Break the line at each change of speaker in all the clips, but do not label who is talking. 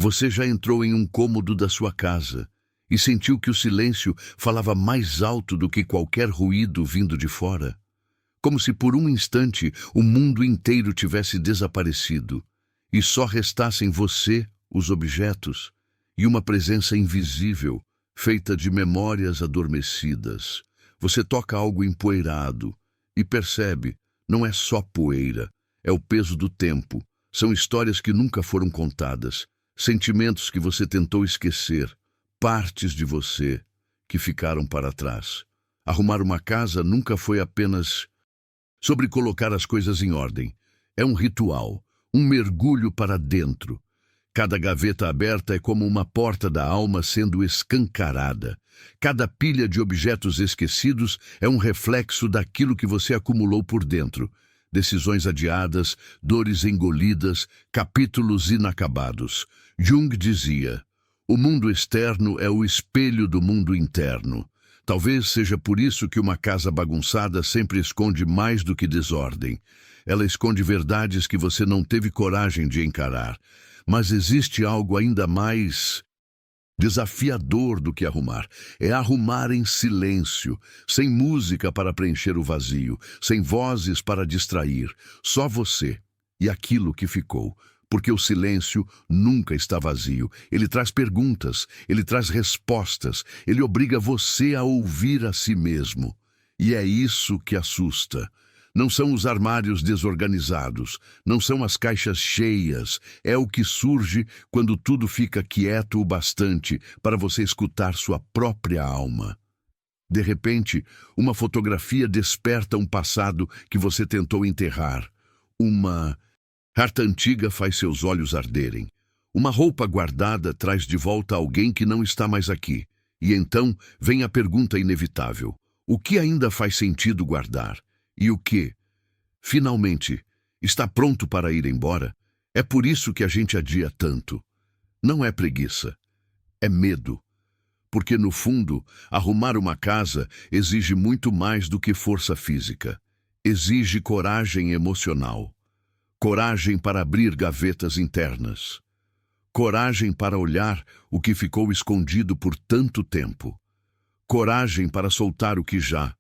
Você já entrou em um cômodo da sua casa e sentiu que o silêncio falava mais alto do que qualquer ruído vindo de fora? Como se por um instante o mundo inteiro tivesse desaparecido e só restassem você, os objetos, e uma presença invisível, feita de memórias adormecidas. Você toca algo empoeirado e percebe, não é só poeira, é o peso do tempo. São histórias que nunca foram contadas, sentimentos que você tentou esquecer, partes de você que ficaram para trás. Arrumar uma casa nunca foi apenas sobre colocar as coisas em ordem. É um ritual, um mergulho para dentro. Cada gaveta aberta é como uma porta da alma sendo escancarada. Cada pilha de objetos esquecidos é um reflexo daquilo que você acumulou por dentro. Decisões adiadas, dores engolidas, capítulos inacabados. Jung dizia: o mundo externo é o espelho do mundo interno. Talvez seja por isso que uma casa bagunçada sempre esconde mais do que desordem. Ela esconde verdades que você não teve coragem de encarar. Mas existe algo ainda mais desafiador do que arrumar. É arrumar em silêncio, sem música para preencher o vazio, sem vozes para distrair, só você e aquilo que ficou. Porque o silêncio nunca está vazio. Ele traz perguntas, ele traz respostas, ele obriga você a ouvir a si mesmo. E é isso que assusta. Não são os armários desorganizados, não são as caixas cheias, é o que surge quando tudo fica quieto o bastante para você escutar sua própria alma. De repente, uma fotografia desperta um passado que você tentou enterrar. Uma carta antiga faz seus olhos arderem. Uma roupa guardada traz de volta alguém que não está mais aqui. E então vem a pergunta inevitável: o que ainda faz sentido guardar? E o que, finalmente, está pronto para ir embora? É por isso que a gente adia tanto. Não é preguiça, é medo. Porque, no fundo, arrumar uma casa exige muito mais do que força física. Exige coragem emocional. Coragem para abrir gavetas internas. Coragem para olhar o que ficou escondido por tanto tempo. Coragem para soltar o que já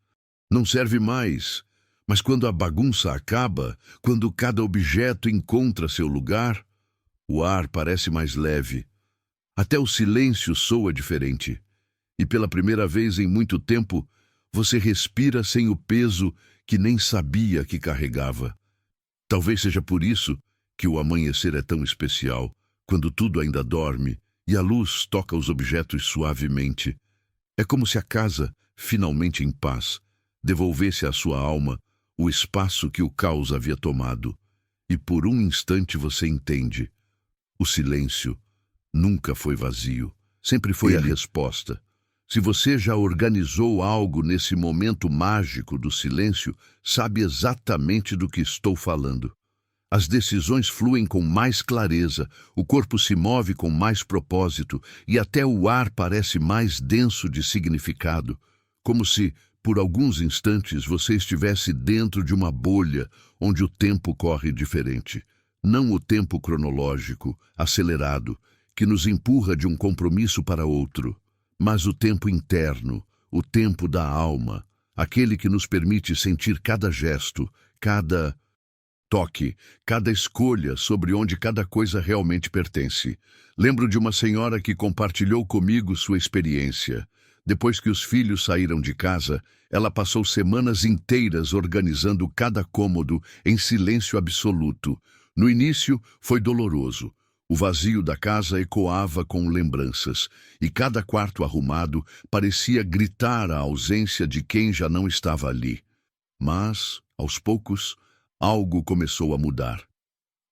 não serve mais. Mas quando a bagunça acaba, quando cada objeto encontra seu lugar, o ar parece mais leve. Até o silêncio soa diferente. E pela primeira vez em muito tempo, você respira sem o peso que nem sabia que carregava. Talvez seja por isso que o amanhecer é tão especial, quando tudo ainda dorme e a luz toca os objetos suavemente. É como se a casa, finalmente em paz, devolvesse à sua alma o espaço que o caos havia tomado. E por um instante você entende: o silêncio nunca foi vazio, sempre foi a resposta. Se você já organizou algo nesse momento mágico do silêncio, sabe exatamente do que estou falando. As decisões fluem com mais clareza, o corpo se move com mais propósito e até o ar parece mais denso de significado, como se, por alguns instantes, você estivesse dentro de uma bolha onde o tempo corre diferente. Não o tempo cronológico, acelerado, que nos empurra de um compromisso para outro, mas o tempo interno, o tempo da alma, aquele que nos permite sentir cada gesto, cada toque, cada escolha sobre onde cada coisa realmente pertence. Lembro de uma senhora que compartilhou comigo sua experiência. Depois que os filhos saíram de casa, ela passou semanas inteiras organizando cada cômodo em silêncio absoluto. No início, foi doloroso. O vazio da casa ecoava com lembranças, e cada quarto arrumado parecia gritar a ausência de quem já não estava ali. Mas, aos poucos, algo começou a mudar.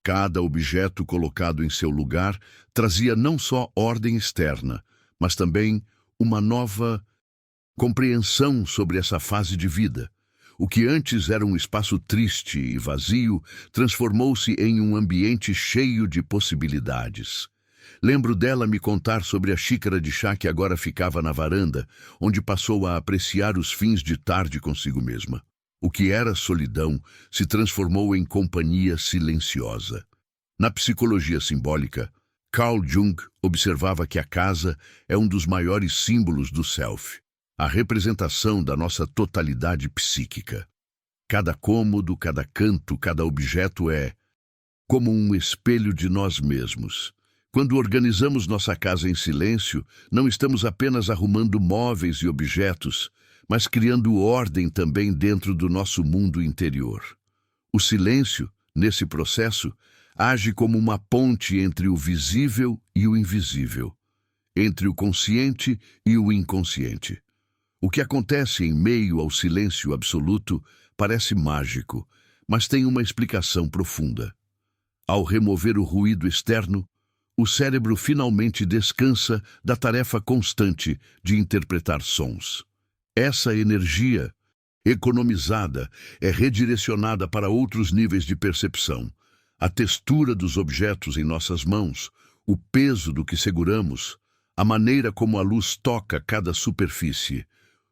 Cada objeto colocado em seu lugar trazia não só ordem externa, mas também uma nova compreensão sobre essa fase de vida. O que antes era um espaço triste e vazio transformou-se em um ambiente cheio de possibilidades. Lembro dela me contar sobre a xícara de chá que agora ficava na varanda, onde passou a apreciar os fins de tarde consigo mesma. O que era solidão se transformou em companhia silenciosa. Na psicologia simbólica, Carl Jung observava que a casa é um dos maiores símbolos do self, a representação da nossa totalidade psíquica. Cada cômodo, cada canto, cada objeto é como um espelho de nós mesmos. Quando organizamos nossa casa em silêncio, não estamos apenas arrumando móveis e objetos, mas criando ordem também dentro do nosso mundo interior. O silêncio, nesse processo, age como uma ponte entre o visível e o invisível, entre o consciente e o inconsciente. O que acontece em meio ao silêncio absoluto parece mágico, mas tem uma explicação profunda. Ao remover o ruído externo, o cérebro finalmente descansa da tarefa constante de interpretar sons. Essa energia, economizada, é redirecionada para outros níveis de percepção. A textura dos objetos em nossas mãos, o peso do que seguramos, a maneira como a luz toca cada superfície.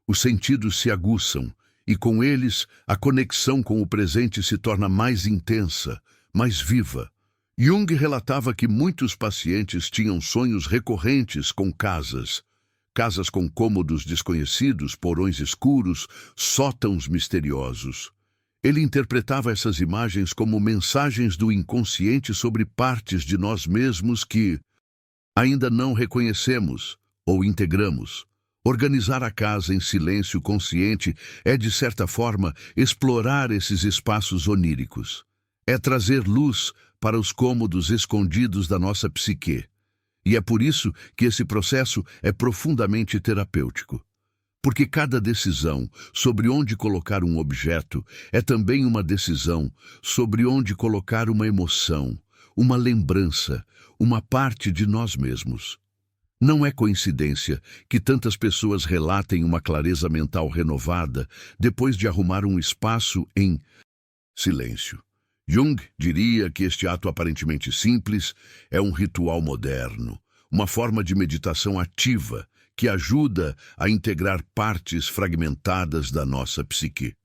Os sentidos se aguçam e, com eles, a conexão com o presente se torna mais intensa, mais viva. Jung relatava que muitos pacientes tinham sonhos recorrentes com casas com cômodos desconhecidos, porões escuros, sótãos misteriosos. Ele interpretava essas imagens como mensagens do inconsciente sobre partes de nós mesmos que ainda não reconhecemos ou integramos. Organizar a casa em silêncio consciente é, de certa forma, explorar esses espaços oníricos. É trazer luz para os cômodos escondidos da nossa psique. E é por isso que esse processo é profundamente terapêutico. Porque cada decisão sobre onde colocar um objeto é também uma decisão sobre onde colocar uma emoção, uma lembrança, uma parte de nós mesmos. Não é coincidência que tantas pessoas relatem uma clareza mental renovada depois de arrumar um espaço em silêncio. Jung diria que este ato aparentemente simples é um ritual moderno, uma forma de meditação ativa que ajuda a integrar partes fragmentadas da nossa psique.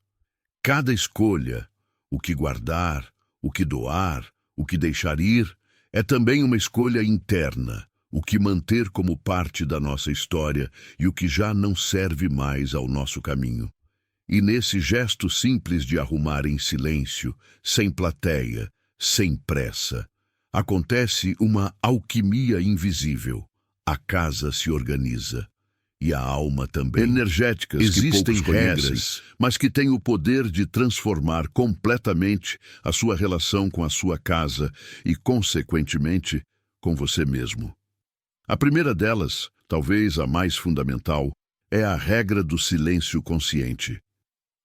Cada escolha, o que guardar, o que doar, o que deixar ir, é também uma escolha interna, o que manter como parte da nossa história e o que já não serve mais ao nosso caminho. E nesse gesto simples de arrumar em silêncio, sem plateia, sem pressa, acontece uma alquimia invisível. A casa se organiza. E a alma também. Energéticas existem regras, mas que têm o poder de transformar completamente a sua relação com a sua casa e, consequentemente, com você mesmo. A primeira delas, talvez a mais fundamental, é a regra do silêncio consciente.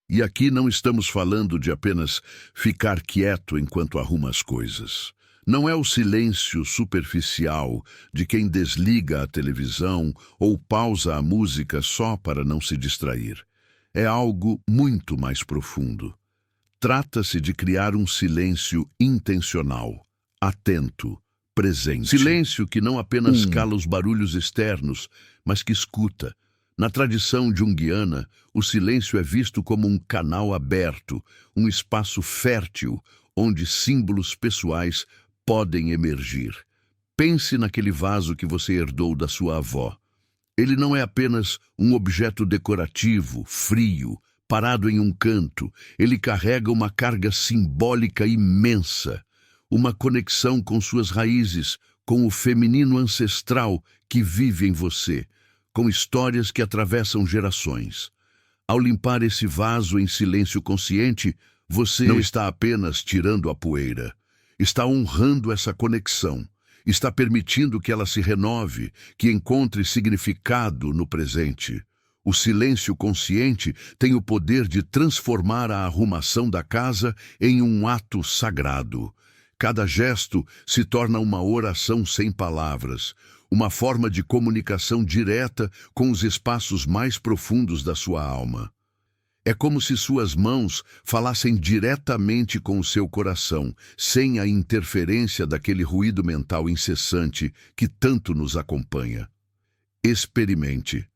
E aqui não estamos falando de apenas ficar quieto enquanto arruma as coisas. Não é o silêncio superficial de quem desliga a televisão ou pausa a música só para não se distrair. É algo muito mais profundo. Trata-se de criar um silêncio intencional, atento, presente. Silêncio que não apenas cala os barulhos externos, mas que escuta. Na tradição junguiana, o silêncio é visto como um canal aberto, um espaço fértil, onde símbolos pessoais podem emergir. Pense naquele vaso que você herdou da sua avó. Ele não é apenas um objeto decorativo, frio, parado em um canto. Ele carrega uma carga simbólica imensa, uma conexão com suas raízes, com o feminino ancestral que vive em você, com histórias que atravessam gerações. Ao limpar esse vaso em silêncio consciente, você não está apenas tirando a poeira. Está honrando essa conexão. Está permitindo que ela se renove, que encontre significado no presente. O silêncio consciente tem o poder de transformar a arrumação da casa em um ato sagrado. Cada gesto se torna uma oração sem palavras, uma forma de comunicação direta com os espaços mais profundos da sua alma. É como se suas mãos falassem diretamente com o seu coração, sem a interferência daquele ruído mental incessante que tanto nos acompanha. Experimente.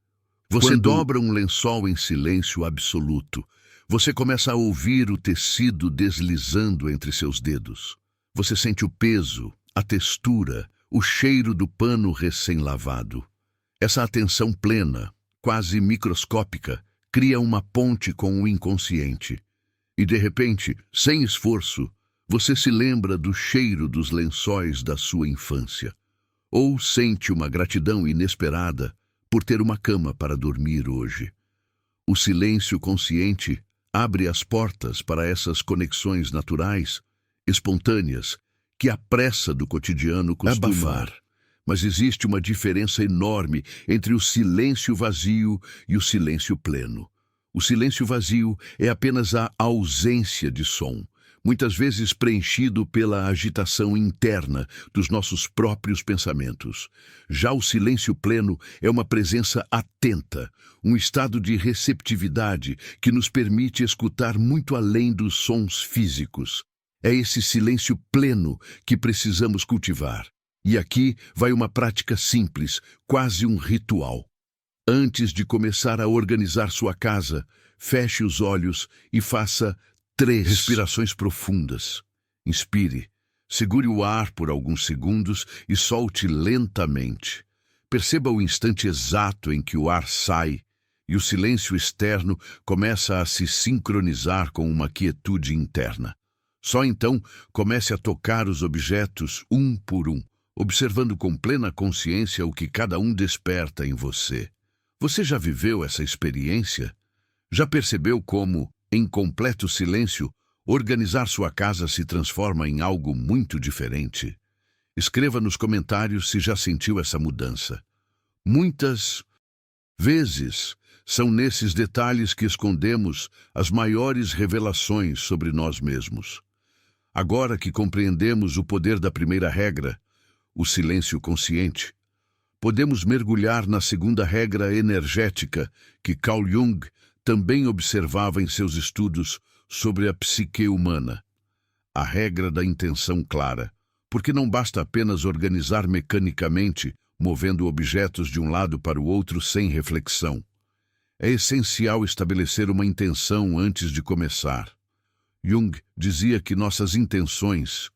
Você dobra um lençol em silêncio absoluto. Você começa a ouvir o tecido deslizando entre seus dedos. Você sente o peso, a textura, o cheiro do pano recém-lavado. Essa atenção plena, quase microscópica, cria uma ponte com o inconsciente. E de repente, sem esforço, você se lembra do cheiro dos lençóis da sua infância. Ou sente uma gratidão inesperada por ter uma cama para dormir hoje. O silêncio consciente abre as portas para essas conexões naturais, espontâneas, que a pressa do cotidiano costuma abafar. Mas existe uma diferença enorme entre o silêncio vazio e o silêncio pleno. O silêncio vazio é apenas a ausência de som, muitas vezes preenchido pela agitação interna dos nossos próprios pensamentos. Já o silêncio pleno é uma presença atenta, um estado de receptividade que nos permite escutar muito além dos sons físicos. É esse silêncio pleno que precisamos cultivar. E aqui vai uma prática simples, quase um ritual. Antes de começar a organizar sua casa, feche os olhos e faça 3 respirações profundas. Inspire, segure o ar por alguns segundos e solte lentamente. Perceba o instante exato em que o ar sai e o silêncio externo começa a se sincronizar com uma quietude interna. Só então comece a tocar os objetos um por um, observando com plena consciência o que cada um desperta em você. Você já viveu essa experiência? Já percebeu como, em completo silêncio, organizar sua casa se transforma em algo muito diferente? Escreva nos comentários se já sentiu essa mudança. Muitas vezes são nesses detalhes que escondemos as maiores revelações sobre nós mesmos. Agora que compreendemos o poder da primeira regra, o silêncio consciente, podemos mergulhar na segunda regra energética que Carl Jung também observava em seus estudos sobre a psique humana. A regra da intenção clara, porque não basta apenas organizar mecanicamente, movendo objetos de um lado para o outro sem reflexão. É essencial estabelecer uma intenção antes de começar. Jung dizia que nossas intenções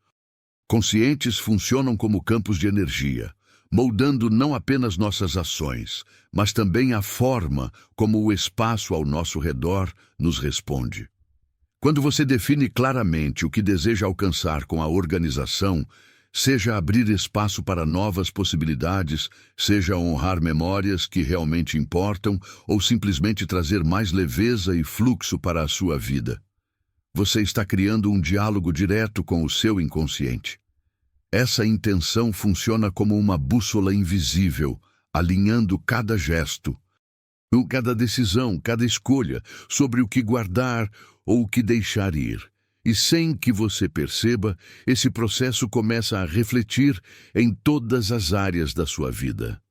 conscientes funcionam como campos de energia, moldando não apenas nossas ações, mas também a forma como o espaço ao nosso redor nos responde. Quando você define claramente o que deseja alcançar com a organização, seja abrir espaço para novas possibilidades, seja honrar memórias que realmente importam, ou simplesmente trazer mais leveza e fluxo para a sua vida, você está criando um diálogo direto com o seu inconsciente. Essa intenção funciona como uma bússola invisível, alinhando cada gesto, cada decisão, cada escolha sobre o que guardar ou o que deixar ir. E sem que você perceba, esse processo começa a refletir em todas as áreas da sua vida.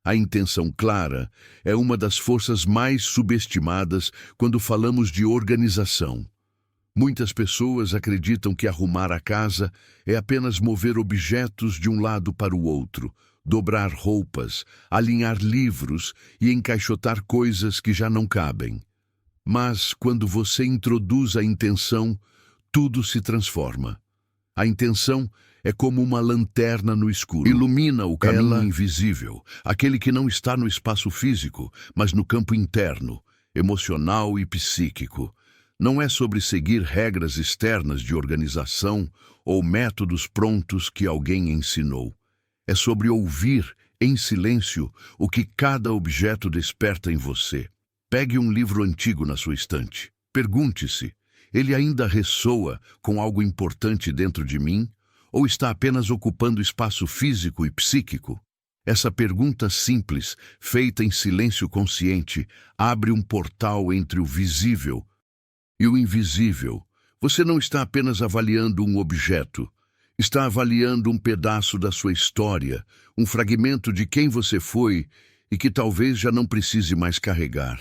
A intenção clara é uma das forças mais subestimadas quando falamos de organização. Muitas pessoas acreditam que arrumar a casa é apenas mover objetos de um lado para o outro, dobrar roupas, alinhar livros e encaixotar coisas que já não cabem. Mas, quando você introduz a intenção, tudo se transforma. A intenção é como uma lanterna no escuro. Ilumina o caminho invisível, aquele que não está no espaço físico, mas no campo interno, emocional e psíquico. Não é sobre seguir regras externas de organização ou métodos prontos que alguém ensinou. É sobre ouvir, em silêncio, o que cada objeto desperta em você. Pegue um livro antigo na sua estante. Pergunte-se, ele ainda ressoa com algo importante dentro de mim? Ou está apenas ocupando espaço físico e psíquico? Essa pergunta simples, feita em silêncio consciente, abre um portal entre o visível e o invisível. Você não está apenas avaliando um objeto, está avaliando um pedaço da sua história, um fragmento de quem você foi e que talvez já não precise mais carregar.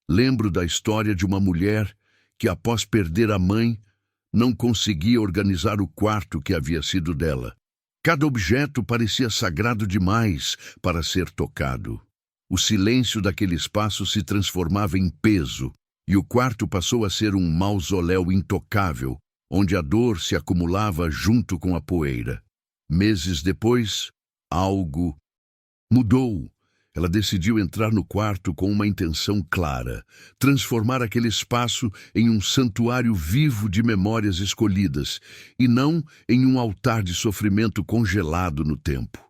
Lembro da história de uma mulher que, após perder a mãe, não conseguia organizar o quarto que havia sido dela. Cada objeto parecia sagrado demais para ser tocado. O silêncio daquele espaço se transformava em peso, e o quarto passou a ser um mausoléu intocável, onde a dor se acumulava junto com a poeira. Meses depois, Algo mudou. Ela decidiu entrar no quarto com uma intenção clara: transformar aquele espaço em um santuário vivo de memórias escolhidas, e não em um altar de sofrimento congelado no tempo.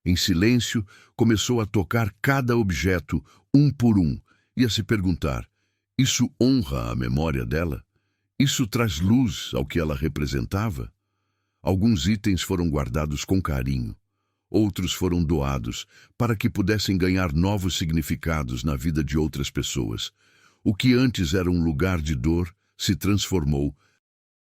Em silêncio, começou a tocar cada objeto, um por um, e a se perguntar: isso honra a memória dela? Isso traz luz ao que ela representava? Alguns itens foram guardados com carinho. Outros foram doados para que pudessem ganhar novos significados na vida de outras pessoas. O que antes era um lugar de dor se transformou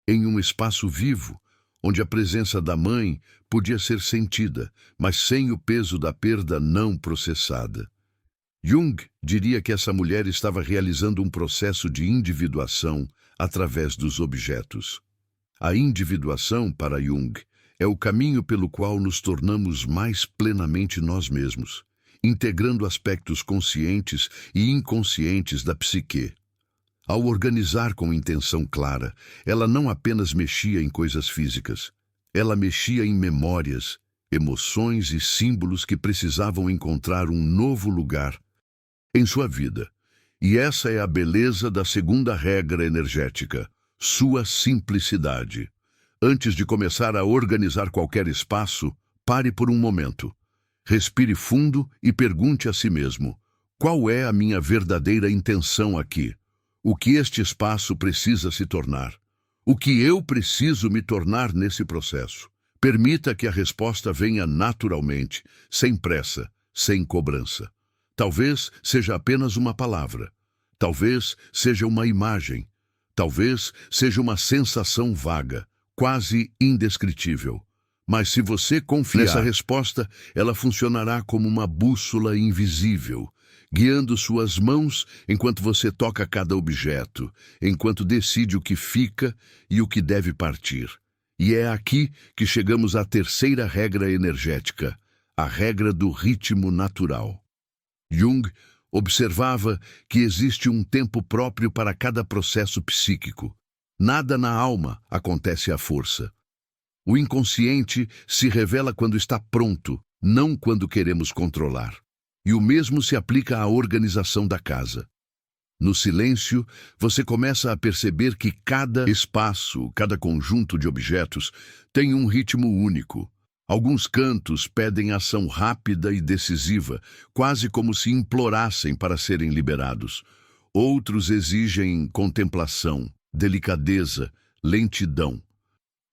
em um espaço vivo, onde a presença da mãe podia ser sentida, mas sem o peso da perda não processada. Jung diria que essa mulher estava realizando um processo de individuação através dos objetos. A individuação, para Jung, é o caminho pelo qual nos tornamos mais plenamente nós mesmos, integrando aspectos conscientes e inconscientes da psique. Ao organizar com intenção clara, ela não apenas mexia em coisas físicas, ela mexia em memórias, emoções e símbolos que precisavam encontrar um novo lugar em sua vida. E essa é a beleza da segunda regra energética, sua simplicidade. Antes de começar a organizar qualquer espaço, pare por um momento. Respire fundo e pergunte a si mesmo: qual é a minha verdadeira intenção aqui? O que este espaço precisa se tornar? O que eu preciso me tornar nesse processo? Permita que a resposta venha naturalmente, sem pressa, sem cobrança. Talvez seja apenas uma palavra. Talvez seja uma imagem. Talvez seja uma sensação vaga, quase indescritível. Mas se você confiar nessa resposta, ela funcionará como uma bússola invisível, guiando suas mãos enquanto você toca cada objeto, enquanto decide o que fica e o que deve partir. E é aqui que chegamos à terceira regra energética, a regra do ritmo natural. Jung observava que existe um tempo próprio para cada processo psíquico. Nada na alma acontece à força. O inconsciente se revela quando está pronto, não quando queremos controlar. E o mesmo se aplica à organização da casa. No silêncio, você começa a perceber que cada espaço, cada conjunto de objetos, tem um ritmo único. Alguns cantos pedem ação rápida e decisiva, quase como se implorassem para serem liberados. Outros exigem contemplação, delicadeza, lentidão.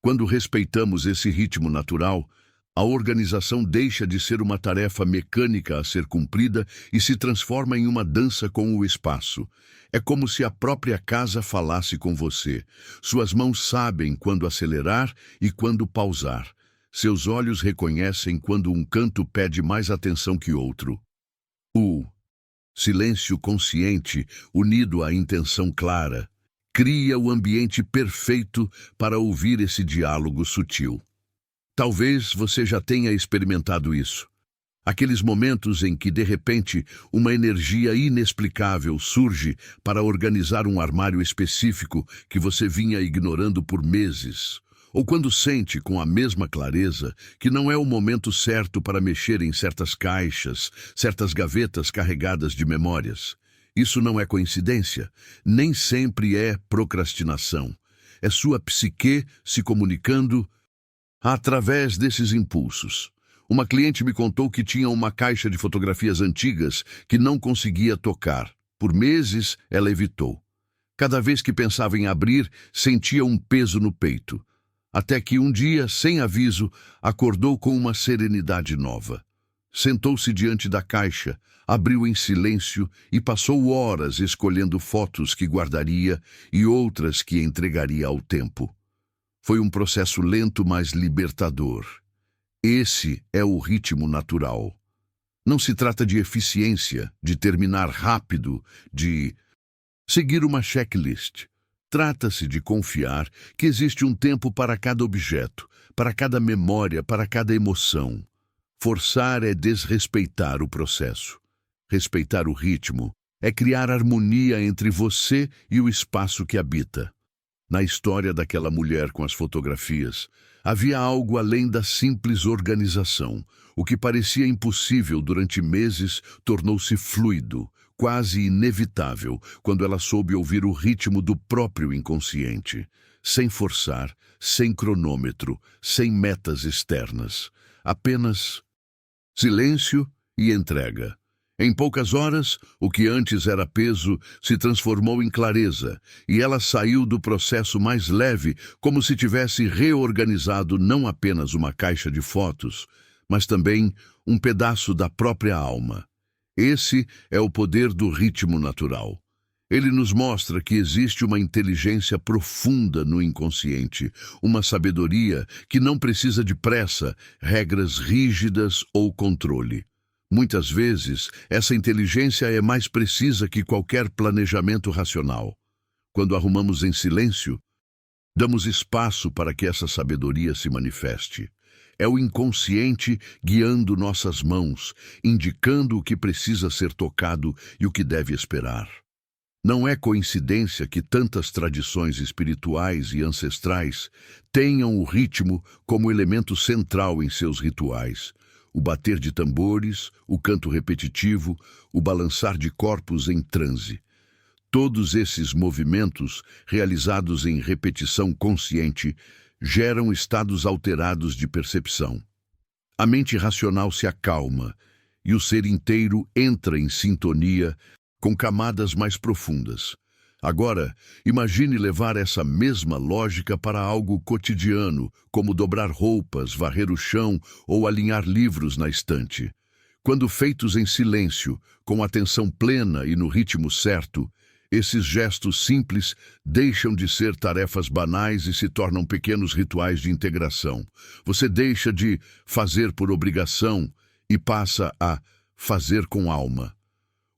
Quando respeitamos esse ritmo natural, a organização deixa de ser uma tarefa mecânica a ser cumprida e se transforma em uma dança com o espaço. É como se a própria casa falasse com você. Suas mãos sabem quando acelerar e quando pausar. Seus olhos reconhecem quando um canto pede mais atenção que outro. O silêncio consciente, unido à intenção clara, cria o ambiente perfeito para ouvir esse diálogo sutil. Talvez você já tenha experimentado isso. Aqueles momentos em que, de repente, uma energia inexplicável surge para organizar um armário específico que você vinha ignorando por meses. Ou quando sente com a mesma clareza que não é o momento certo para mexer em certas caixas, certas gavetas carregadas de memórias. Isso não é coincidência, nem sempre é procrastinação. É sua psique se comunicando através desses impulsos. Uma cliente me contou que tinha uma caixa de fotografias antigas que não conseguia tocar. Por meses, ela evitou. Cada vez que pensava em abrir, sentia um peso no peito. Até que um dia, sem aviso, acordou com uma serenidade nova. Sentou-se diante da caixa, abriu em silêncio e passou horas escolhendo fotos que guardaria e outras que entregaria ao tempo. Foi um processo lento, mas libertador. Esse é o ritmo natural. Não se trata de eficiência, de terminar rápido, de seguir uma checklist. Trata-se de confiar que existe um tempo para cada objeto, para cada memória, para cada emoção. Forçar é desrespeitar o processo. Respeitar o ritmo é criar harmonia entre você e o espaço que habita. Na história daquela mulher com as fotografias, havia algo além da simples organização. O que parecia impossível durante meses tornou-se fluido, quase inevitável, quando ela soube ouvir o ritmo do próprio inconsciente, sem forçar, sem cronômetro, sem metas externas. Apenas silêncio e entrega. Em poucas horas, o que antes era peso se transformou em clareza, e ela saiu do processo mais leve, como se tivesse reorganizado não apenas uma caixa de fotos, mas também um pedaço da própria alma. Esse é o poder do ritmo natural. Ele nos mostra que existe uma inteligência profunda no inconsciente, uma sabedoria que não precisa de pressa, regras rígidas ou controle. Muitas vezes, essa inteligência é mais precisa que qualquer planejamento racional. Quando arrumamos em silêncio, damos espaço para que essa sabedoria se manifeste. É o inconsciente guiando nossas mãos, indicando o que precisa ser tocado e o que deve esperar. Não é coincidência que tantas tradições espirituais e ancestrais tenham o ritmo como elemento central em seus rituais. O bater de tambores, o canto repetitivo, o balançar de corpos em transe. Todos esses movimentos, realizados em repetição consciente, geram estados alterados de percepção. A mente racional se acalma e o ser inteiro entra em sintonia com camadas mais profundas. Agora, imagine levar essa mesma lógica para algo cotidiano, como dobrar roupas, varrer o chão ou alinhar livros na estante. Quando feitos em silêncio, com atenção plena e no ritmo certo, esses gestos simples deixam de ser tarefas banais e se tornam pequenos rituais de integração. Você deixa de fazer por obrigação e passa a fazer com alma.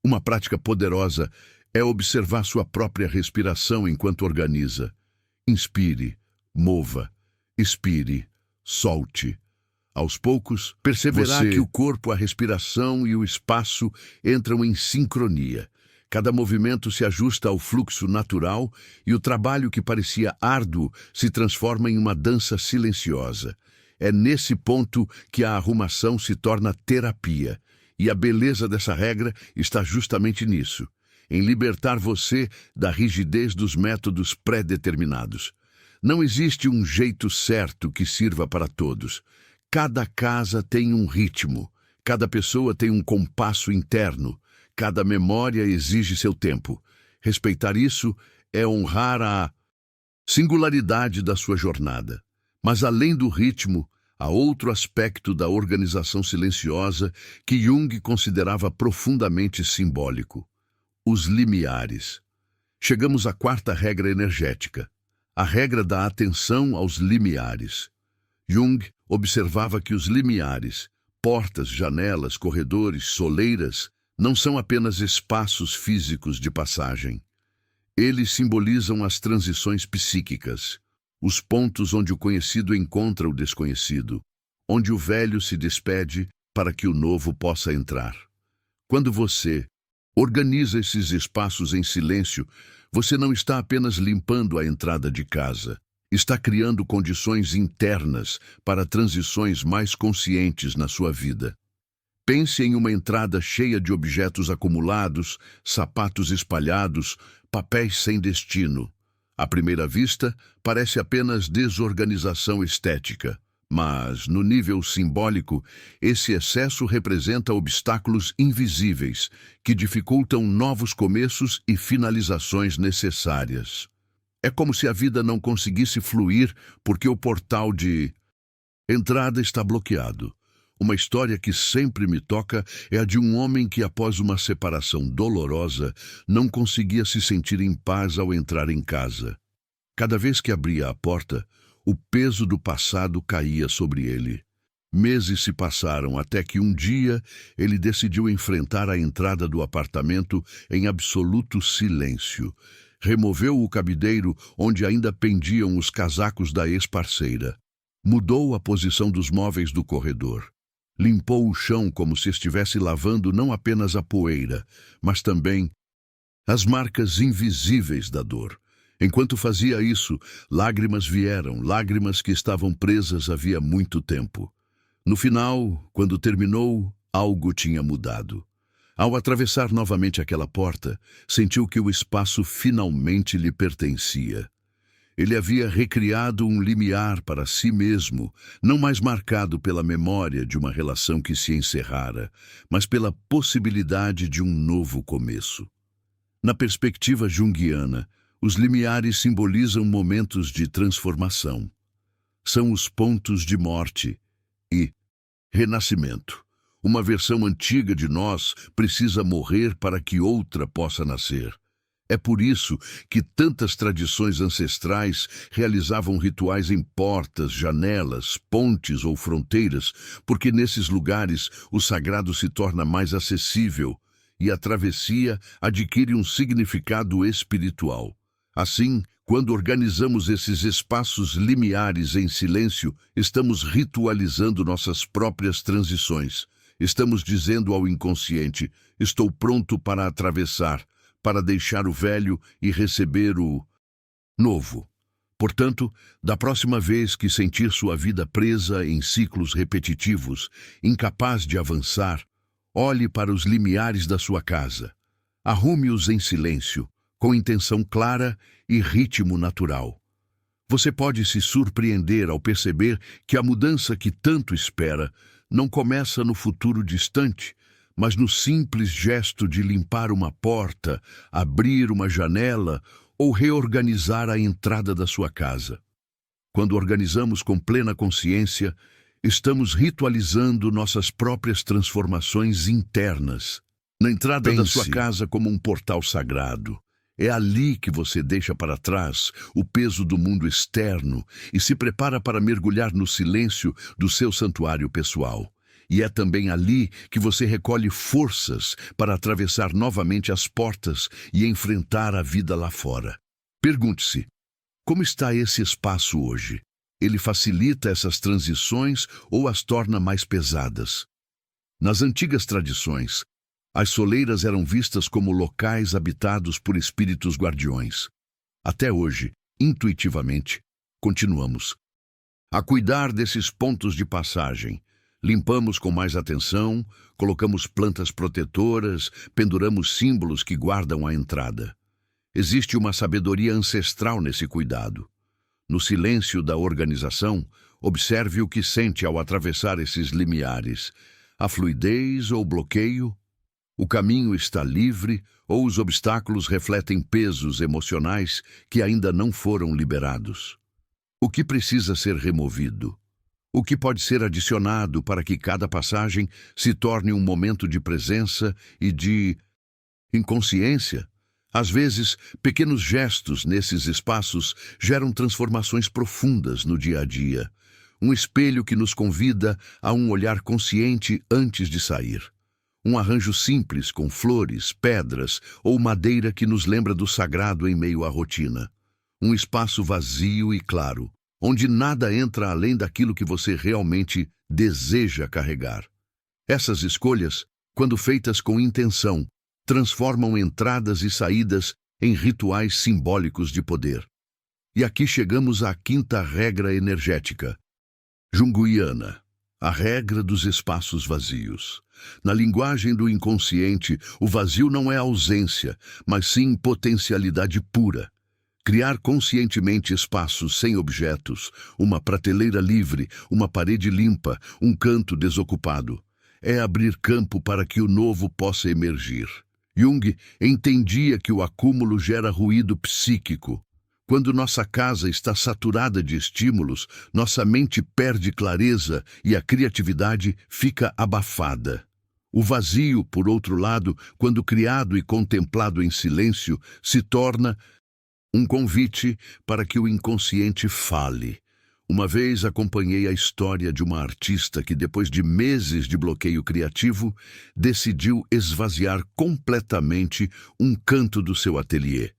Uma prática poderosa é observar sua própria respiração enquanto organiza. Inspire, mova, expire, solte. Aos poucos, perceberá que o corpo, a respiração e o espaço entram em sincronia. Cada movimento se ajusta ao fluxo natural e o trabalho que parecia árduo se transforma em uma dança silenciosa. É nesse ponto que a arrumação se torna terapia. E a beleza dessa regra está justamente nisso, em libertar você da rigidez dos métodos pré-determinados. Não existe um jeito certo que sirva para todos. Cada casa tem um ritmo, cada pessoa tem um compasso interno, cada memória exige seu tempo. Respeitar isso é honrar a singularidade da sua jornada. Mas além do ritmo, há outro aspecto da organização silenciosa que Jung considerava profundamente simbólico: os limiares. Chegamos à quarta regra energética, a regra da atenção aos limiares. Jung observava que os limiares, portas, janelas, corredores, soleiras, não são apenas espaços físicos de passagem. Eles simbolizam as transições psíquicas, os pontos onde o conhecido encontra o desconhecido, onde o velho se despede para que o novo possa entrar. Quando você organiza esses espaços em silêncio, você não está apenas limpando a entrada de casa, está criando condições internas para transições mais conscientes na sua vida. Pense em uma entrada cheia de objetos acumulados, sapatos espalhados, papéis sem destino. À primeira vista, parece apenas desorganização estética, mas, no nível simbólico, esse excesso representa obstáculos invisíveis que dificultam novos começos e finalizações necessárias. É como se a vida não conseguisse fluir porque o portal de entrada está bloqueado. Uma história que sempre me toca é a de um homem que, após uma separação dolorosa, não conseguia se sentir em paz ao entrar em casa. Cada vez que abria a porta, o peso do passado caía sobre ele. Meses se passaram até que um dia ele decidiu enfrentar a entrada do apartamento em absoluto silêncio. Removeu o cabideiro onde ainda pendiam os casacos da ex-parceira. Mudou a posição dos móveis do corredor. Limpou o chão como se estivesse lavando não apenas a poeira, mas também as marcas invisíveis da dor. Enquanto fazia isso, lágrimas vieram, lágrimas que estavam presas havia muito tempo. No final, quando terminou, algo tinha mudado. Ao atravessar novamente aquela porta, sentiu que o espaço finalmente lhe pertencia. Ele havia recriado um limiar para si mesmo, não mais marcado pela memória de uma relação que se encerrara, mas pela possibilidade de um novo começo. Na perspectiva junguiana, os limiares simbolizam momentos de transformação. São os pontos de morte e renascimento. Uma versão antiga de nós precisa morrer para que outra possa nascer. É por isso que tantas tradições ancestrais realizavam rituais em portas, janelas, pontes ou fronteiras, porque nesses lugares o sagrado se torna mais acessível e a travessia adquire um significado espiritual. Assim, quando organizamos esses espaços limiares em silêncio, estamos ritualizando nossas próprias transições. Estamos dizendo ao inconsciente: estou pronto para atravessar, para deixar o velho e receber o novo. Portanto, da próxima vez que sentir sua vida presa em ciclos repetitivos, incapaz de avançar, olhe para os limiares da sua casa. Arrume-os em silêncio, com intenção clara e ritmo natural. Você pode se surpreender ao perceber que a mudança que tanto espera não começa no futuro distante, mas no simples gesto de limpar uma porta, abrir uma janela ou reorganizar a entrada da sua casa. Quando organizamos com plena consciência, estamos ritualizando nossas próprias transformações internas. Na entrada da sua casa como um portal sagrado. É ali que você deixa para trás o peso do mundo externo e se prepara para mergulhar no silêncio do seu santuário pessoal. E é também ali que você recolhe forças para atravessar novamente as portas e enfrentar a vida lá fora. Pergunte-se: como está esse espaço hoje? Ele facilita essas transições ou as torna mais pesadas? Nas antigas tradições, as soleiras eram vistas como locais habitados por espíritos guardiões. Até hoje, intuitivamente, continuamos a cuidar desses pontos de passagem. Limpamos com mais atenção, colocamos plantas protetoras, penduramos símbolos que guardam a entrada. Existe uma sabedoria ancestral nesse cuidado. No silêncio da organização, observe o que sente ao atravessar esses limiares. A fluidez ou bloqueio? O caminho está livre ou os obstáculos refletem pesos emocionais que ainda não foram liberados? O que precisa ser removido? O que pode ser adicionado para que cada passagem se torne um momento de presença e de inconsciência? Às vezes, pequenos gestos nesses espaços geram transformações profundas no dia a dia. Um espelho que nos convida a um olhar consciente antes de sair. Um arranjo simples com flores, pedras ou madeira que nos lembra do sagrado em meio à rotina. Um espaço vazio e claro, onde nada entra além daquilo que você realmente deseja carregar. Essas escolhas, quando feitas com intenção, transformam entradas e saídas em rituais simbólicos de poder. E aqui chegamos à quinta regra energética, junguiana, a regra dos espaços vazios. Na linguagem do inconsciente, o vazio não é ausência, mas sim potencialidade pura. Criar conscientemente espaços sem objetos, uma prateleira livre, uma parede limpa, um canto desocupado, é abrir campo para que o novo possa emergir. Jung entendia que o acúmulo gera ruído psíquico. Quando nossa casa está saturada de estímulos, nossa mente perde clareza e a criatividade fica abafada. O vazio, por outro lado, quando criado e contemplado em silêncio, se torna um convite para que o inconsciente fale. Uma vez acompanhei a história de uma artista que, depois de meses de bloqueio criativo, decidiu esvaziar completamente um canto do seu ateliê.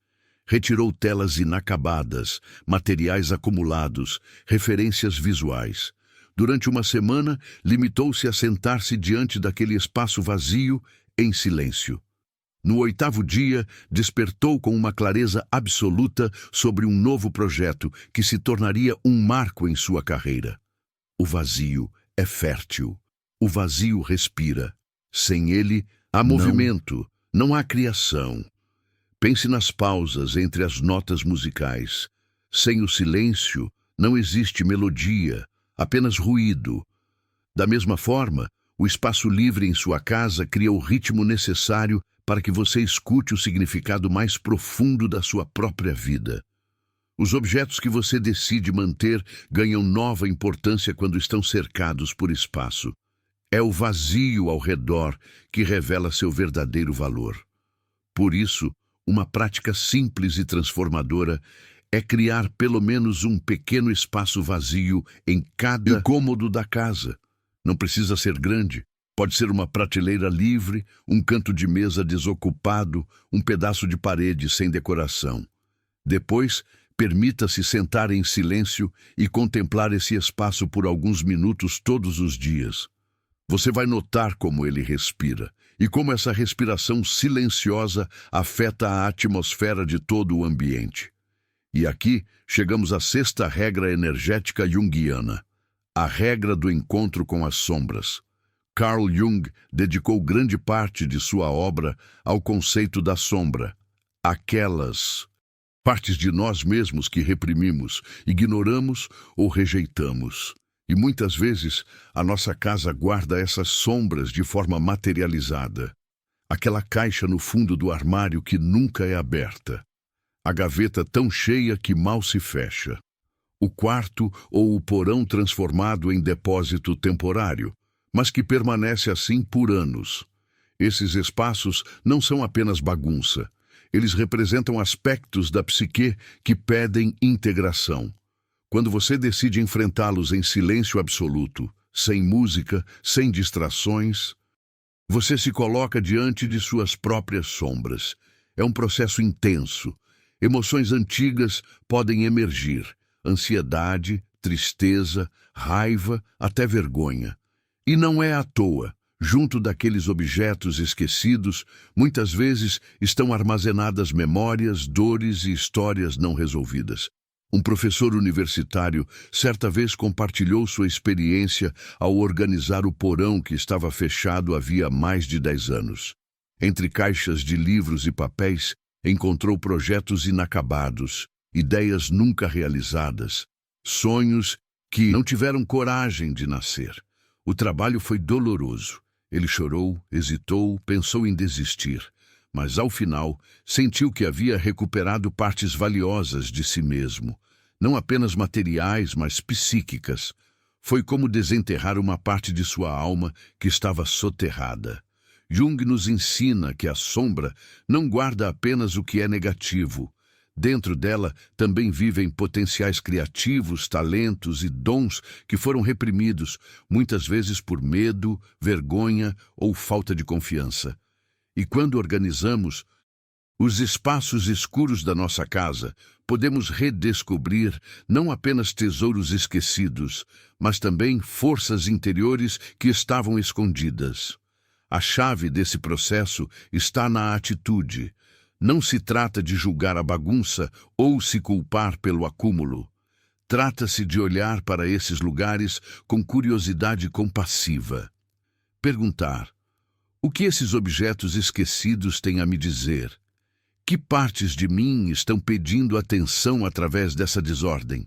Retirou telas inacabadas, materiais acumulados, referências visuais. Durante uma semana, limitou-se a sentar-se diante daquele espaço vazio em silêncio. No 8º dia, despertou com uma clareza absoluta sobre um novo projeto que se tornaria um marco em sua carreira. O vazio é fértil. O vazio respira. Sem ele, há movimento, não há criação. Pense nas pausas entre as notas musicais. Sem o silêncio, não existe melodia, apenas ruído. Da mesma forma, o espaço livre em sua casa cria o ritmo necessário para que você escute o significado mais profundo da sua própria vida. Os objetos que você decide manter ganham nova importância quando estão cercados por espaço. É o vazio ao redor que revela seu verdadeiro valor. Por isso, uma prática simples e transformadora é criar pelo menos um pequeno espaço vazio em cada cômodo da casa. Não precisa ser grande. Pode ser uma prateleira livre, um canto de mesa desocupado, um pedaço de parede sem decoração. Depois, permita-se sentar em silêncio e contemplar esse espaço por alguns minutos todos os dias. Você vai notar como ele respira e como essa respiração silenciosa afeta a atmosfera de todo o ambiente. E aqui chegamos à 6ª regra energética junguiana, a regra do encontro com as sombras. Carl Jung dedicou grande parte de sua obra ao conceito da sombra, aquelas partes de nós mesmos que reprimimos, ignoramos ou rejeitamos. E muitas vezes a nossa casa guarda essas sombras de forma materializada. Aquela caixa no fundo do armário que nunca é aberta. A gaveta tão cheia que mal se fecha. O quarto ou o porão transformado em depósito temporário, mas que permanece assim por anos. Esses espaços não são apenas bagunça. Eles representam aspectos da psique que pedem integração. Quando você decide enfrentá-los em silêncio absoluto, sem música, sem distrações, você se coloca diante de suas próprias sombras. É um processo intenso. Emoções antigas podem emergir: ansiedade, tristeza, raiva, até vergonha. E não é à toa. Junto daqueles objetos esquecidos, muitas vezes estão armazenadas memórias, dores e histórias não resolvidas. Um professor universitário certa vez compartilhou sua experiência ao organizar o porão que estava fechado havia mais de 10 anos. Entre caixas de livros e papéis, encontrou projetos inacabados, ideias nunca realizadas, sonhos que não tiveram coragem de nascer. O trabalho foi doloroso. Ele chorou, hesitou, pensou em desistir, mas ao final sentiu que havia recuperado partes valiosas de si mesmo, não apenas materiais, mas psíquicas. Foi como desenterrar uma parte de sua alma que estava soterrada. Jung nos ensina que a sombra não guarda apenas o que é negativo. Dentro dela também vivem potenciais criativos, talentos e dons que foram reprimidos, muitas vezes por medo, vergonha ou falta de confiança. E quando organizamos os espaços escuros da nossa casa, podemos redescobrir não apenas tesouros esquecidos, mas também forças interiores que estavam escondidas. A chave desse processo está na atitude. Não se trata de julgar a bagunça ou se culpar pelo acúmulo. Trata-se de olhar para esses lugares com curiosidade compassiva. Perguntar: o que esses objetos esquecidos têm a me dizer? Que partes de mim estão pedindo atenção através dessa desordem?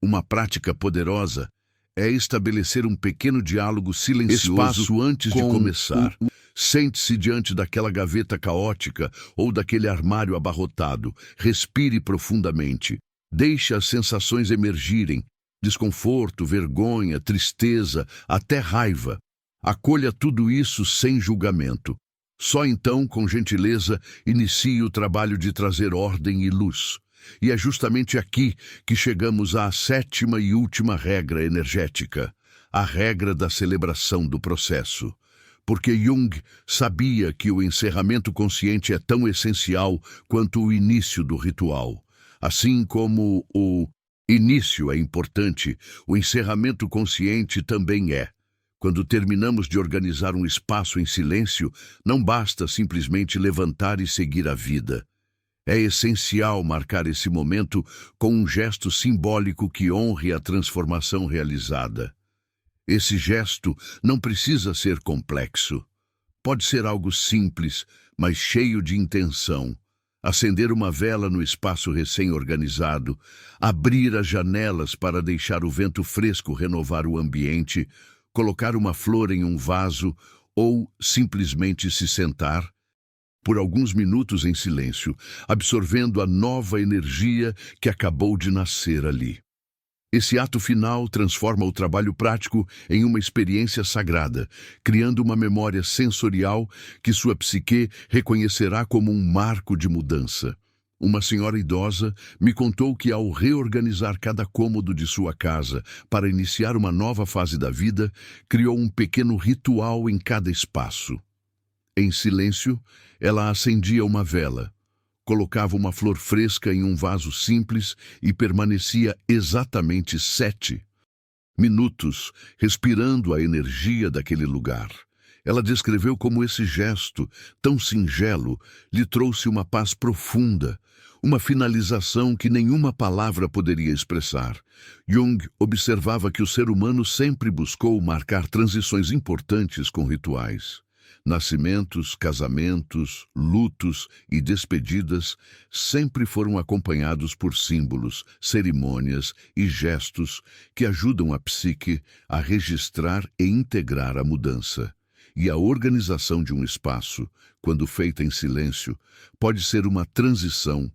Uma prática poderosa é estabelecer um pequeno diálogo silencioso antes de começar. Sente-se diante daquela gaveta caótica ou daquele armário abarrotado. Respire profundamente. Deixe as sensações emergirem. Desconforto, vergonha, tristeza, até raiva. Acolha tudo isso sem julgamento. Só então, com gentileza, inicie o trabalho de trazer ordem e luz. E é justamente aqui que chegamos à 7ª e última regra energética, a regra da celebração do processo. Porque Jung sabia que o encerramento consciente é tão essencial quanto o início do ritual. Assim como o início é importante, o encerramento consciente também é. Quando terminamos de organizar um espaço em silêncio, não basta simplesmente levantar e seguir a vida. É essencial marcar esse momento com um gesto simbólico que honre a transformação realizada. Esse gesto não precisa ser complexo. Pode ser algo simples, mas cheio de intenção. Acender uma vela no espaço recém-organizado, abrir as janelas para deixar o vento fresco renovar o ambiente, colocar uma flor em um vaso ou simplesmente se sentar por alguns minutos em silêncio, absorvendo a nova energia que acabou de nascer ali. Esse ato final transforma o trabalho prático em uma experiência sagrada, criando uma memória sensorial que sua psique reconhecerá como um marco de mudança. Uma senhora idosa me contou que, ao reorganizar cada cômodo de sua casa para iniciar uma nova fase da vida, criou um pequeno ritual em cada espaço. Em silêncio, ela acendia uma vela, colocava uma flor fresca em um vaso simples e permanecia exatamente 7 minutos, respirando a energia daquele lugar. Ela descreveu como esse gesto, tão singelo, lhe trouxe uma paz profunda, uma finalização que nenhuma palavra poderia expressar. Jung observava que o ser humano sempre buscou marcar transições importantes com rituais. Nascimentos, casamentos, lutos e despedidas sempre foram acompanhados por símbolos, cerimônias e gestos que ajudam a psique a registrar e integrar a mudança. E a organização de um espaço, quando feita em silêncio, pode ser uma transição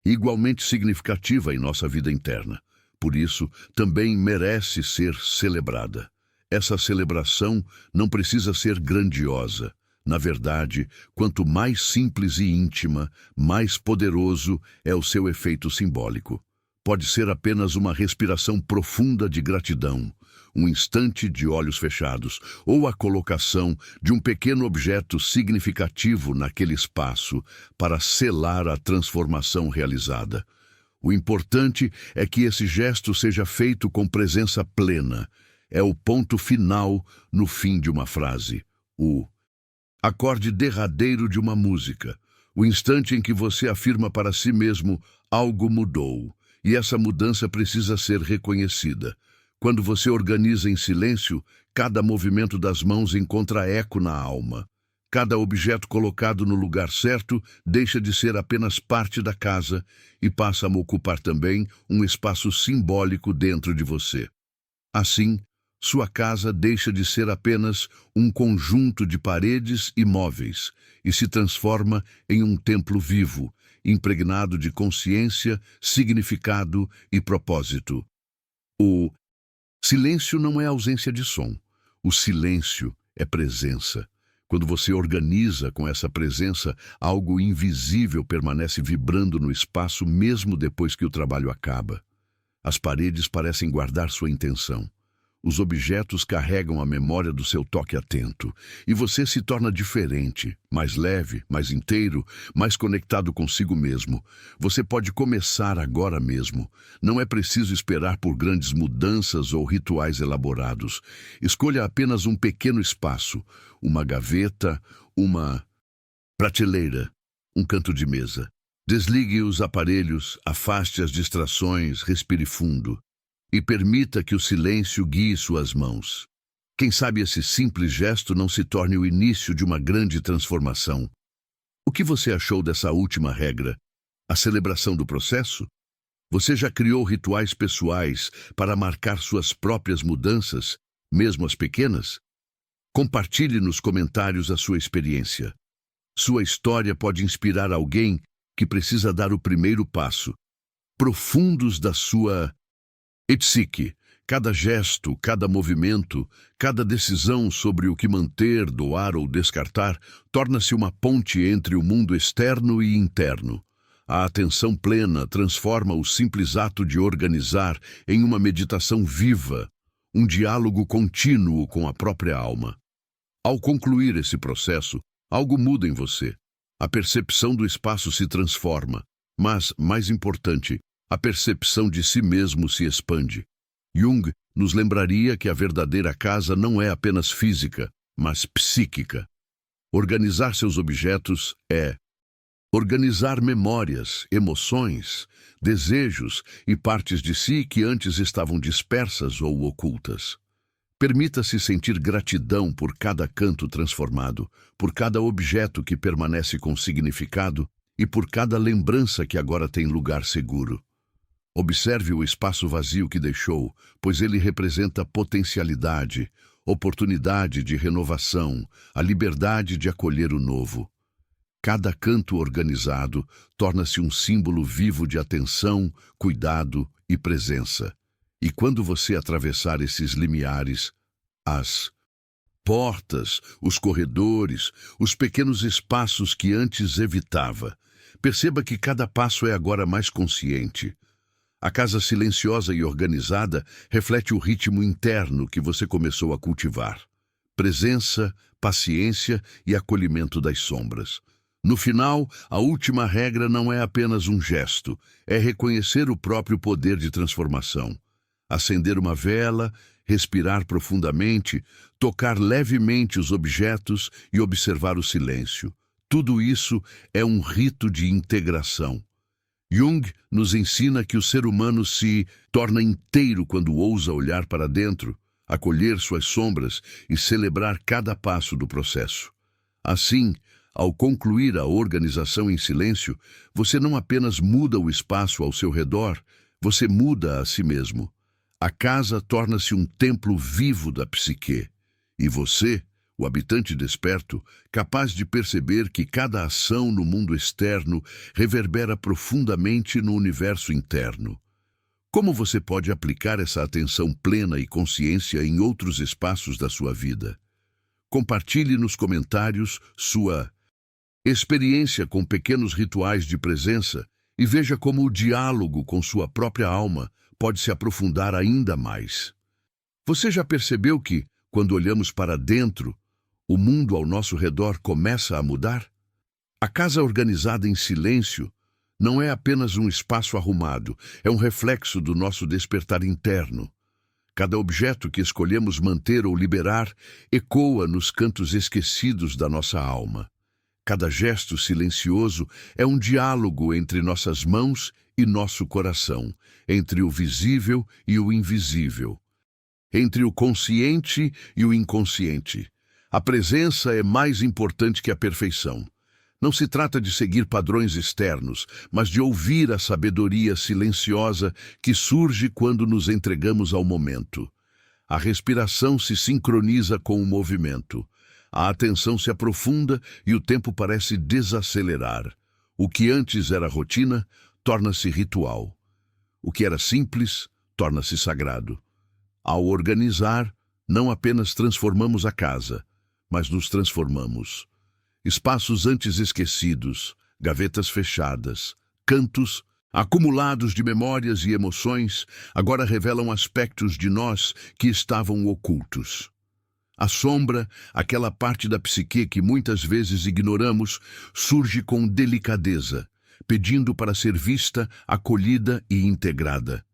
igualmente significativa em nossa vida interna. Por isso, também merece ser celebrada. Essa celebração não precisa ser grandiosa. Na verdade, quanto mais simples e íntima, mais poderoso é o seu efeito simbólico. Pode ser apenas uma respiração profunda de gratidão, um instante de olhos fechados, ou a colocação de um pequeno objeto significativo naquele espaço para selar a transformação realizada. O importante é que esse gesto seja feito com presença plena. É o ponto final no fim de uma frase, o acorde derradeiro de uma música, o instante em que você afirma para si mesmo: algo mudou, e essa mudança precisa ser reconhecida. Quando você organiza em silêncio, cada movimento das mãos encontra eco na alma. Cada objeto colocado no lugar certo deixa de ser apenas parte da casa e passa a ocupar também um espaço simbólico dentro de você. Assim, sua casa deixa de ser apenas um conjunto de paredes e móveis e se transforma em um templo vivo, impregnado de consciência, significado e propósito. O silêncio não é ausência de som. O silêncio é presença. Quando você organiza com essa presença, algo invisível permanece vibrando no espaço mesmo depois que o trabalho acaba. As paredes parecem guardar sua intenção. Os objetos carregam a memória do seu toque atento, e você se torna diferente, mais leve, mais inteiro, mais conectado consigo mesmo. Você pode começar agora mesmo. Não é preciso esperar por grandes mudanças ou rituais elaborados. Escolha apenas um pequeno espaço, uma gaveta, uma prateleira, um canto de mesa. Desligue os aparelhos, afaste as distrações, respire fundo. E permita que o silêncio guie suas mãos. Quem sabe esse simples gesto não se torne o início de uma grande transformação. O que você achou dessa última regra? A celebração do processo? Você já criou rituais pessoais para marcar suas próprias mudanças, mesmo as pequenas? Compartilhe nos comentários a sua experiência. Sua história pode inspirar alguém que precisa dar o primeiro passo. Profundos da sua psique, cada gesto, cada movimento, cada decisão sobre o que manter, doar ou descartar, torna-se uma ponte entre o mundo externo e interno. A atenção plena transforma o simples ato de organizar em uma meditação viva, um diálogo contínuo com a própria alma. Ao concluir esse processo, algo muda em você. A percepção do espaço se transforma, mas, mais importante, a percepção de si mesmo se expande. Jung nos lembraria que a verdadeira casa não é apenas física, mas psíquica. Organizar seus objetos é organizar memórias, emoções, desejos e partes de si que antes estavam dispersas ou ocultas. Permita-se sentir gratidão por cada canto transformado, por cada objeto que permanece com significado e por cada lembrança que agora tem lugar seguro. Observe o espaço vazio que deixou, pois ele representa potencialidade, oportunidade de renovação, a liberdade de acolher o novo. Cada canto organizado torna-se um símbolo vivo de atenção, cuidado e presença. E quando você atravessar esses limiares, as portas, os corredores, os pequenos espaços que antes evitava, perceba que cada passo é agora mais consciente. A casa silenciosa e organizada reflete o ritmo interno que você começou a cultivar. Presença, paciência e acolhimento das sombras. No final, a última regra não é apenas um gesto, é reconhecer o próprio poder de transformação. Acender uma vela, respirar profundamente, tocar levemente os objetos e observar o silêncio. Tudo isso é um rito de integração. Jung nos ensina que o ser humano se torna inteiro quando ousa olhar para dentro, acolher suas sombras e celebrar cada passo do processo. Assim, ao concluir a organização em silêncio, você não apenas muda o espaço ao seu redor, você muda a si mesmo. A casa torna-se um templo vivo da psique, e você, o habitante desperto, capaz de perceber que cada ação no mundo externo reverbera profundamente no universo interno. Como você pode aplicar essa atenção plena e consciência em outros espaços da sua vida? Compartilhe nos comentários sua experiência com pequenos rituais de presença e veja como o diálogo com sua própria alma pode se aprofundar ainda mais. Você já percebeu que, quando olhamos para dentro, o mundo ao nosso redor começa a mudar? A casa organizada em silêncio não é apenas um espaço arrumado, é um reflexo do nosso despertar interno. Cada objeto que escolhemos manter ou liberar ecoa nos cantos esquecidos da nossa alma. Cada gesto silencioso é um diálogo entre nossas mãos e nosso coração, entre o visível e o invisível, entre o consciente e o inconsciente. A presença é mais importante que a perfeição. Não se trata de seguir padrões externos, mas de ouvir a sabedoria silenciosa que surge quando nos entregamos ao momento. A respiração se sincroniza com o movimento. A atenção se aprofunda e o tempo parece desacelerar. O que antes era rotina, torna-se ritual. O que era simples, torna-se sagrado. Ao organizar, não apenas transformamos a casa, mas nos transformamos. Espaços antes esquecidos, gavetas fechadas, cantos acumulados de memórias e emoções, agora revelam aspectos de nós que estavam ocultos. A sombra, aquela parte da psique que muitas vezes ignoramos, surge com delicadeza, pedindo para ser vista, acolhida e integrada.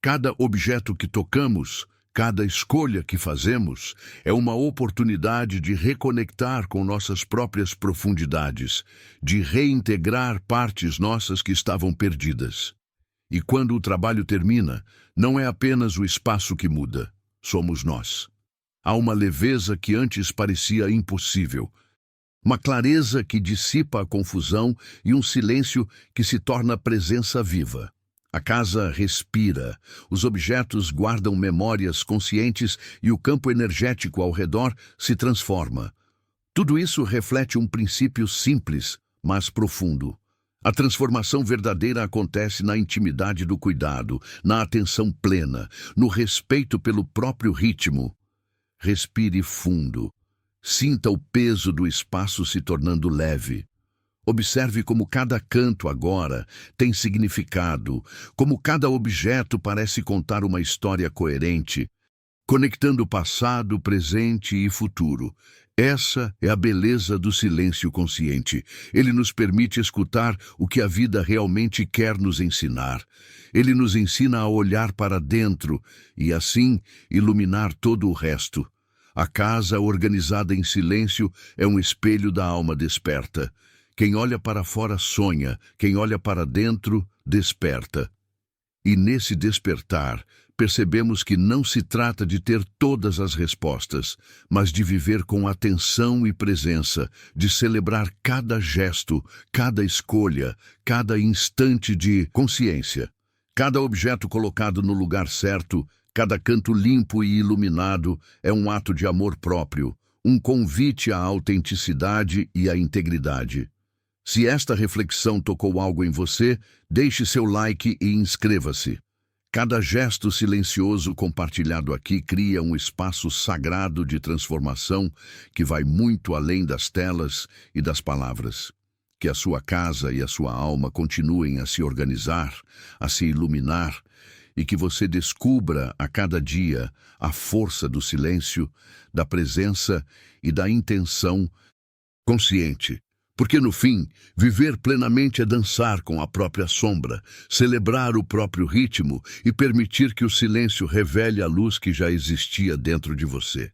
Cada objeto que tocamos, cada escolha que fazemos, é uma oportunidade de reconectar com nossas próprias profundidades, de reintegrar partes nossas que estavam perdidas. E quando o trabalho termina, não é apenas o espaço que muda, somos nós. Há uma leveza que antes parecia impossível, uma clareza que dissipa a confusão e um silêncio que se torna presença viva. A casa respira, os objetos guardam memórias conscientes e o campo energético ao redor se transforma. Tudo isso reflete um princípio simples, mas profundo. A transformação verdadeira acontece na intimidade do cuidado, na atenção plena, no respeito pelo próprio ritmo. Respire fundo. Sinta o peso do espaço se tornando leve. Observe como cada canto agora tem significado, como cada objeto parece contar uma história coerente, conectando passado, presente e futuro. Essa é a beleza do silêncio consciente. Ele nos permite escutar o que a vida realmente quer nos ensinar. Ele nos ensina a olhar para dentro e, assim, iluminar todo o resto. A casa organizada em silêncio é um espelho da alma desperta. Quem olha para fora sonha, quem olha para dentro desperta. E nesse despertar, percebemos que não se trata de ter todas as respostas, mas de viver com atenção e presença, de celebrar cada gesto, cada escolha, cada instante de consciência. Cada objeto colocado no lugar certo, cada canto limpo e iluminado é um ato de amor próprio, um convite à autenticidade e à integridade. Se esta reflexão tocou algo em você, deixe seu like e inscreva-se. Cada gesto silencioso compartilhado aqui cria um espaço sagrado de transformação que vai muito além das telas e das palavras. Que a sua casa e a sua alma continuem a se organizar, a se iluminar, e que você descubra a cada dia a força do silêncio, da presença e da intenção consciente. Porque, no fim, viver plenamente é dançar com a própria sombra, celebrar o próprio ritmo e permitir que o silêncio revele a luz que já existia dentro de você.